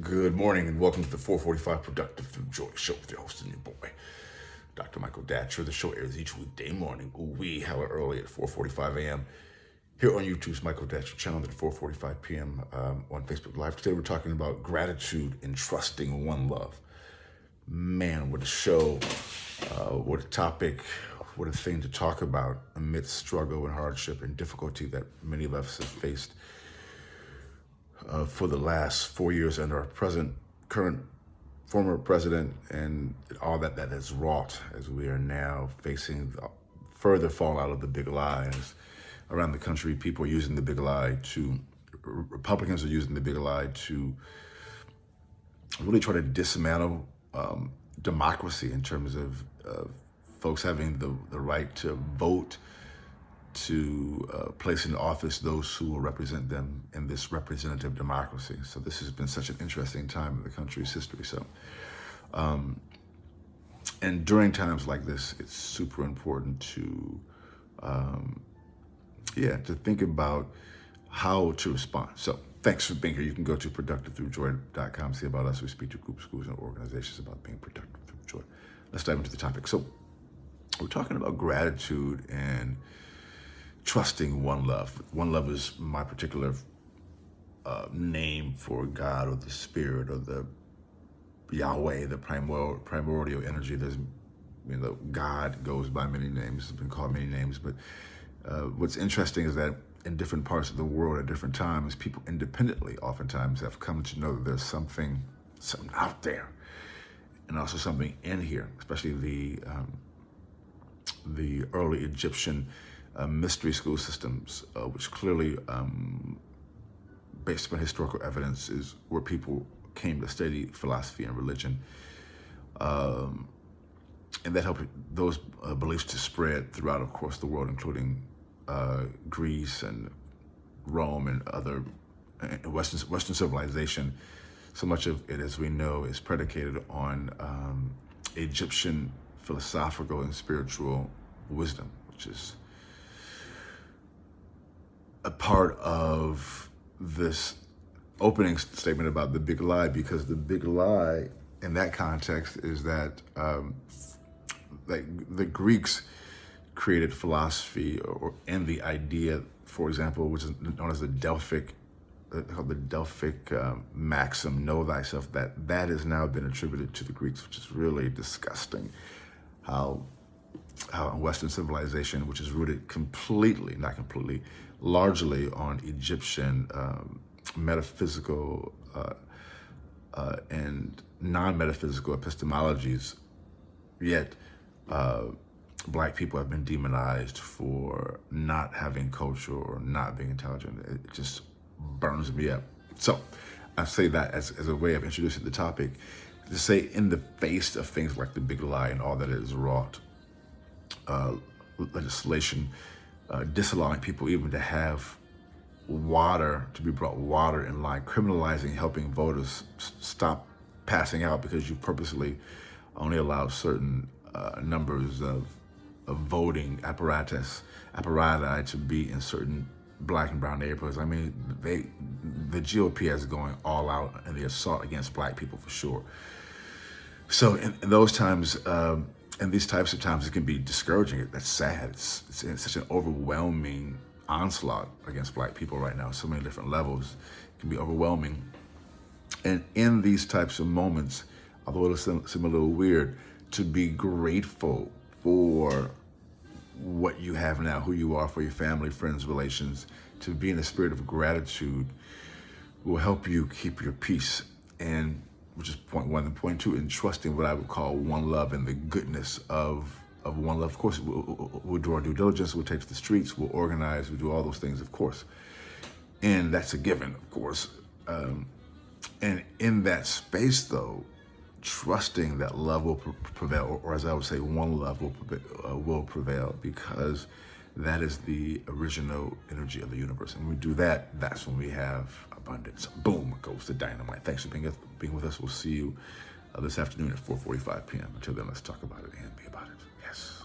Good morning and welcome to the 445 Productive Through Joy Show with your host and your boy, Dr. Michael Datcher. The show airs each weekday morning, hella early at 4:45 a.m. here on YouTube's Michael Datcher channel at 4:45 p.m. On Facebook Live. Today we're talking about gratitude and trusting one love. Man, what a show, what a topic, what a thing to talk about amidst struggle and hardship and difficulty that many of us have faced for the last 4 years under our former president, and all that has wrought as we are now facing the further fallout of the big lies around the country. People are using the big lie Republicans are using the big lie to really try to dismantle democracy in terms of folks having the right to vote, to place in office those who will represent them in this representative democracy. So this has been such an interesting time in the country's history. So, and during times like this, it's super important to think about how to respond. So thanks for being here. You can go to productivethroughjoy.com, see about us. We speak to groups, schools, and organizations about being productive through joy. Let's dive into the topic. So we're talking about gratitude and trusting one love. One love is my particular name for God or the Spirit or the Yahweh, the primordial energy. There's, God goes by many names. It's been called many names. But what's interesting is that in different parts of the world at different times, people independently oftentimes have come to know that there's something out there, and also something in here, especially the early Egyptian mystery school systems, which clearly, based upon historical evidence, is where people came to study philosophy and religion. And that helped those beliefs to spread throughout, of course, the world, including Greece and Rome and other Western civilization. So much of it, as we know, is predicated on Egyptian philosophical and spiritual wisdom, which is a part of this opening statement about the big lie, because the big lie in that context is that the Greeks created philosophy and the idea, for example, which is known as the Delphic maxim, know thyself, that has now been attributed to the Greeks, which is really disgusting. How Western civilization, which is rooted largely on Egyptian metaphysical and non-metaphysical epistemologies, yet Black people have been demonized for not having culture or not being intelligent. It just burns me up. So I say that as a way of introducing the topic, to say in the face of things like the big lie and all that it has wrought, legislation disallowing people even to have water, to be brought water in line, criminalizing helping voters stop passing out because you purposely only allow certain numbers of voting apparati to be in certain Black and brown neighborhoods. I mean, the GOP is going all out in the assault against Black people for sure. So in those times, and these types of times, it can be discouraging. That's sad. It's such an overwhelming onslaught against Black people right now. So many different levels. It can be overwhelming. And in these types of moments, although it'll seem a little weird, to be grateful for what you have now, who you are, for your family, friends, relations, to be in a spirit of gratitude will help you keep your peace, and which is point one. And point two, in trusting what I would call one love and the goodness of one love. Of course, we'll do our due diligence, we'll take to the streets, we'll organize, we'll do all those things, of course. And that's a given, of course. And in that space, though, trusting that love will prevail, or as I would say, one love will prevail, because that is the original energy of the universe. And when we do that, that's when we have abundance. Boom, goes the dynamite. Thanks for being with us. We'll see you this afternoon at 4:45 p.m. Until then, let's talk about it and be about it. Yes.